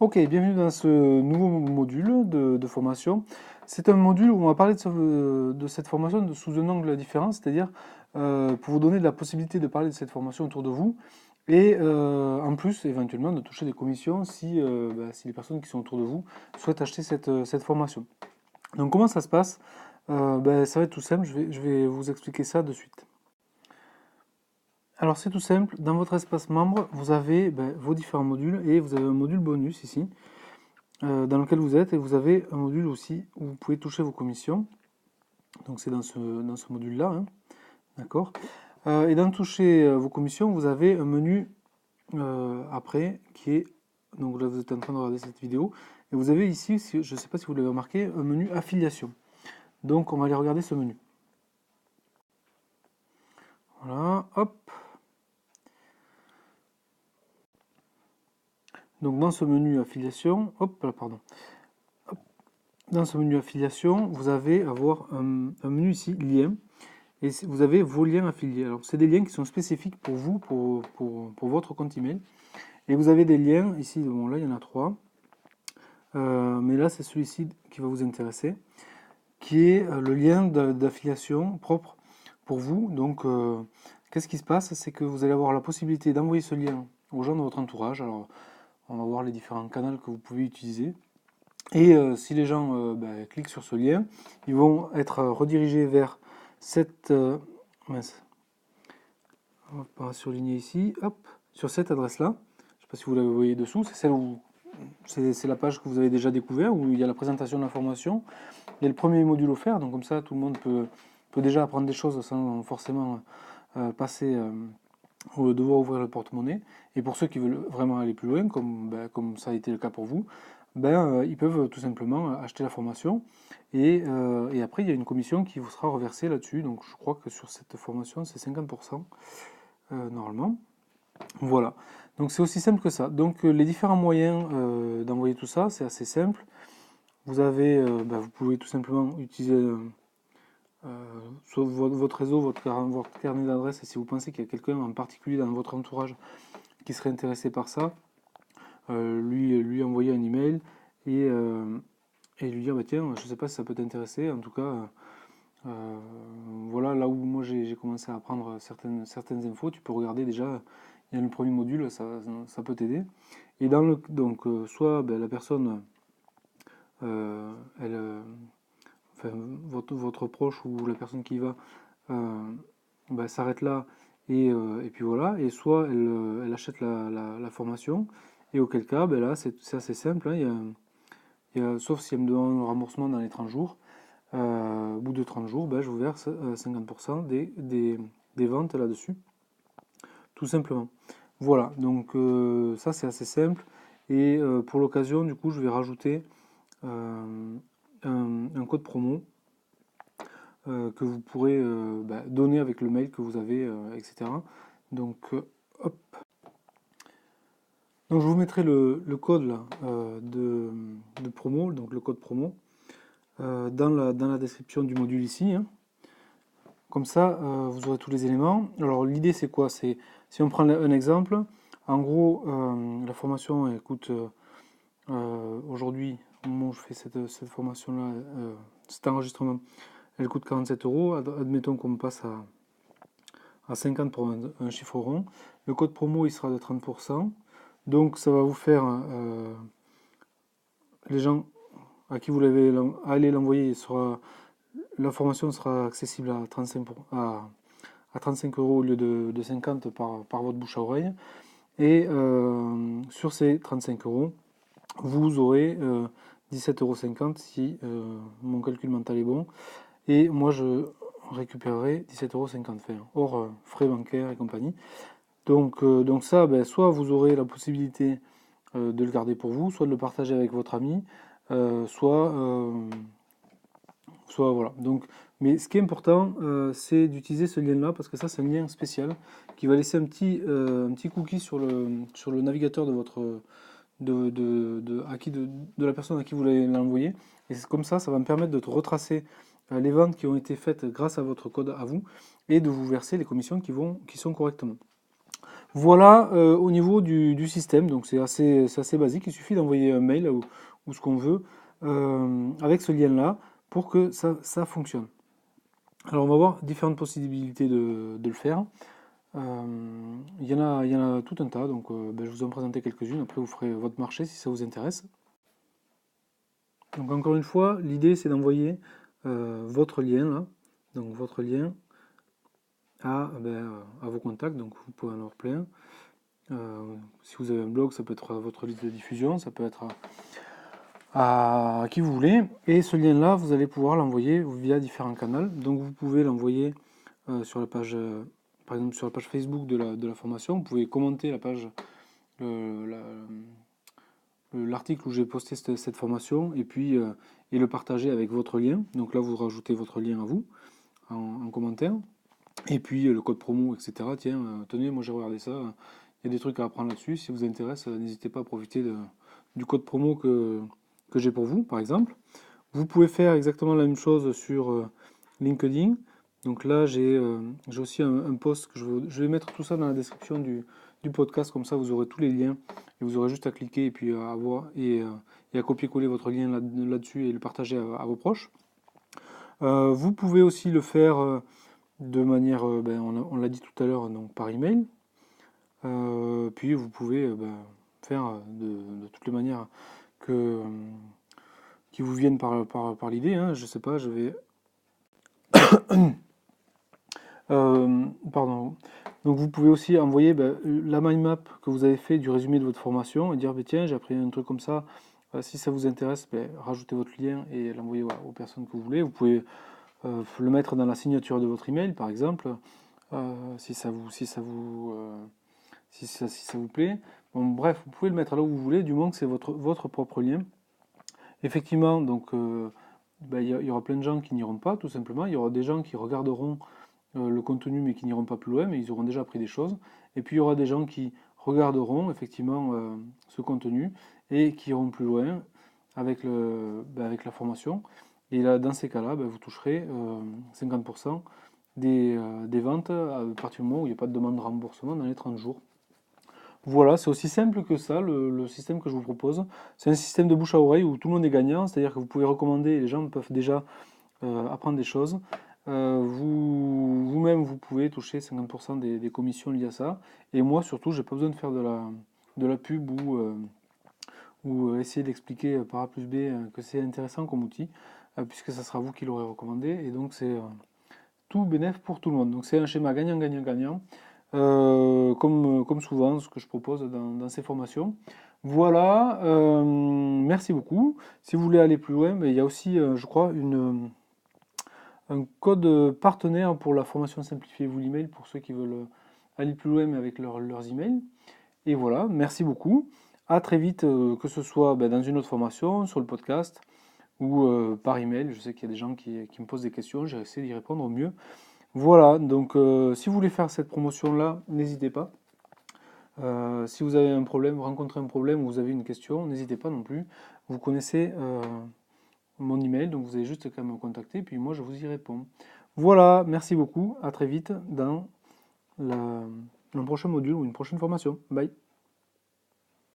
Ok, bienvenue dans ce nouveau module de formation. C'est un module où on va parler de cette formation sous un angle différent, c'est-à-dire pour vous donner la possibilité de parler de cette formation autour de vous et en plus éventuellement de toucher des commissions si les personnes qui sont autour de vous souhaitent acheter cette formation. Donc comment ça se passe? Ça va être tout simple, je vais vous expliquer ça de suite. Alors c'est tout simple, dans votre espace membre, vous avez vos différents modules et vous avez un module bonus ici. Dans lequel vous êtes et vous avez un module aussi où vous pouvez toucher vos commissions. Donc c'est dans ce module-là, hein, d'accord. Et dans toucher vos commissions, vous avez un menu après qui est, donc là vous êtes en train de regarder cette vidéo, et vous avez ici, je ne sais pas si vous l'avez remarqué, un menu affiliation. Donc on va aller regarder ce menu. Voilà, hop. Donc dans ce menu affiliation, hop, là, pardon. Hop. Dans ce menu affiliation, vous allez avoir un menu ici, lien. Et vous avez vos liens affiliés. Alors, c'est des liens qui sont spécifiques pour vous, pour votre compte email. Et vous avez des liens, ici, bon là, il y en a 3. Mais là, c'est celui-ci qui va vous intéresser, qui est le lien d'affiliation propre pour vous. Donc, qu'est-ce qui se passe? C'est que vous allez avoir la possibilité d'envoyer ce lien aux gens de votre entourage. Alors, on va voir les différents canaux que vous pouvez utiliser. Et si les gens cliquent sur ce lien, ils vont être redirigés vers cette... mince. On va surligner ici, hop, sur cette adresse-là. Je ne sais pas si vous la voyez dessous, c'est celle où c'est la page que vous avez déjà découvert, où il y a la présentation de l'information. Il y a le premier module offert, donc comme ça tout le monde peut déjà apprendre des choses sans forcément devoir ouvrir le porte-monnaie. Et pour ceux qui veulent vraiment aller plus loin, comme ça a été le cas pour vous, ils peuvent tout simplement acheter la formation. Et après, il y a une commission qui vous sera reversée là-dessus. Donc je crois que sur cette formation, c'est 50%. Normalement. Voilà. Donc c'est aussi simple que ça. Donc les différents moyens d'envoyer tout ça, c'est assez simple. Vous pouvez tout simplement utiliser soit votre réseau, votre carnet d'adresse, et si vous pensez qu'il y a quelqu'un en particulier dans votre entourage qui serait intéressé par ça, lui envoyer un email et lui dire tiens, je ne sais pas si ça peut t'intéresser, en tout cas. Voilà, là où moi j'ai commencé à apprendre certaines infos, tu peux regarder déjà, il y a le premier module, ça peut t'aider. Et donc, soit la personne, euh, elle, euh, enfin, votre proche ou la personne qui y va s'arrête là et puis voilà, et soit elle achète la formation, et auquel cas, là c'est assez simple, hein, sauf si elle me demande un remboursement dans les 30 jours. Au bout de 30 jours, je vous verse 50% des ventes là-dessus, tout simplement. Voilà, donc ça c'est assez simple. Et pour l'occasion, du coup, je vais rajouter un code promo que vous pourrez donner avec le mail que vous avez, etc. Donc, hop. Donc je vous mettrai le code là, de promo, donc le code promo, dans la description du module ici, hein. Comme ça, vous aurez tous les éléments. Alors l'idée c'est quoi? C'est si on prend un exemple, en gros, la formation elle coûte aujourd'hui, au moment où je fais cette formation-là, cet enregistrement, elle coûte 47 euros. Admettons qu'on passe à 50 pour un chiffre rond. Le code promo il sera de 30%. Donc ça va vous faire les gens à qui vous allez l'envoyer l'information sera accessible à 35 euros au lieu de 50 par votre bouche à oreille. Et sur ces 35 euros, vous aurez 17,50 € si mon calcul mental est bon. Et moi, je récupérerai 17,50 € hors frais bancaires et compagnie. Donc ça, soit vous aurez la possibilité de le garder pour vous, soit de le partager avec votre ami, soit voilà. Donc, mais ce qui est important, c'est d'utiliser ce lien-là parce que ça, c'est un lien spécial qui va laisser un petit cookie sur le navigateur de votre de la personne à qui vous l'avez envoyé. Et c'est comme ça va me permettre de retracer les ventes qui ont été faites grâce à votre code à vous et de vous verser les commissions qui sont correctement. Voilà au niveau du système, donc c'est assez basique, il suffit d'envoyer un mail ou ce qu'on veut avec ce lien-là pour que ça fonctionne. Alors on va voir différentes possibilités de le faire. Il y en a tout un tas, donc ben, je vous en présenter quelques-unes, après vous ferez votre marché si ça vous intéresse. Donc encore une fois, l'idée c'est d'envoyer votre lien là, donc votre lien à vos contacts, donc vous pouvez en avoir plein. Si vous avez un blog, ça peut être à votre liste de diffusion, ça peut être à qui vous voulez. Et ce lien-là, vous allez pouvoir l'envoyer via différents canaux. Donc vous pouvez l'envoyer sur la page, par exemple sur la page Facebook de la formation. Vous pouvez commenter la page, l'article où j'ai posté cette formation et puis et le partager avec votre lien. Donc là, vous rajoutez votre lien à vous en commentaire. Et puis le code promo, etc. Tiens, tenez, moi j'ai regardé ça. Il y a des trucs à apprendre là-dessus. Si vous intéresse, n'hésitez pas à profiter du code promo que j'ai pour vous, par exemple. Vous pouvez faire exactement la même chose sur LinkedIn. Donc là, j'ai aussi un post que je vais mettre tout ça dans la description du podcast. Comme ça, vous aurez tous les liens. Et vous aurez juste à cliquer et puis et à copier-coller votre lien là-dessus et le partager à vos proches. Vous pouvez aussi le faire de manière, ben, on l'a dit tout à l'heure, donc par email. Puis vous pouvez faire de toutes les manières qui vous viennent par l'idée. Hein. Je sais pas, je vais. Pardon. Donc vous pouvez aussi envoyer la mind map que vous avez fait du résumé de votre formation et dire tiens, j'ai appris un truc comme ça. Si ça vous intéresse, rajoutez votre lien et l'envoyer aux personnes que vous voulez. Vous pouvez le mettre dans la signature de votre email, par exemple, si ça vous plaît. Bon, bref, vous pouvez le mettre là où vous voulez, du moment que c'est votre propre lien. Effectivement, donc il y aura plein de gens qui n'iront pas, tout simplement. Il y aura des gens qui regarderont le contenu mais qui n'iront pas plus loin, mais ils auront déjà appris des choses. Et puis il y aura des gens qui regarderont effectivement ce contenu et qui iront plus loin avec avec la formation. Et là, dans ces cas-là, vous toucherez 50% des ventes à partir du moment où il n'y a pas de demande de remboursement dans les 30 jours. Voilà, c'est aussi simple que ça, le système que je vous propose. C'est un système de bouche à oreille où tout le monde est gagnant, c'est-à-dire que vous pouvez recommander et les gens peuvent déjà apprendre des choses. Vous-même, vous pouvez toucher 50% des commissions liées à ça. Et moi, surtout, j'ai pas besoin de faire de la pub ou essayer d'expliquer par A plus B que c'est intéressant comme outil, puisque ça sera vous qui l'aurez recommandé. Et donc, c'est tout bénéf pour tout le monde. Donc, c'est un schéma gagnant-gagnant-gagnant. Comme souvent, ce que je propose dans ces formations. Voilà, merci beaucoup. Si vous voulez aller plus loin, il y a aussi, je crois, un code partenaire pour la formation Simplifiez-vous l'email pour ceux qui veulent aller plus loin mais avec leurs emails. Et voilà, merci beaucoup. À très vite, que ce soit dans une autre formation, sur le podcast ou par email. Je sais qu'il y a des gens qui me posent des questions, j'ai essayé d'y répondre au mieux. Voilà, donc si vous voulez faire cette promotion-là, n'hésitez pas. Si vous avez un problème, vous rencontrez un problème ou vous avez une question, n'hésitez pas non plus. Vous connaissez mon email, donc vous avez juste qu'à me contacter, puis moi je vous y réponds. Voilà, merci beaucoup, à très vite dans un prochain module ou une prochaine formation. Bye.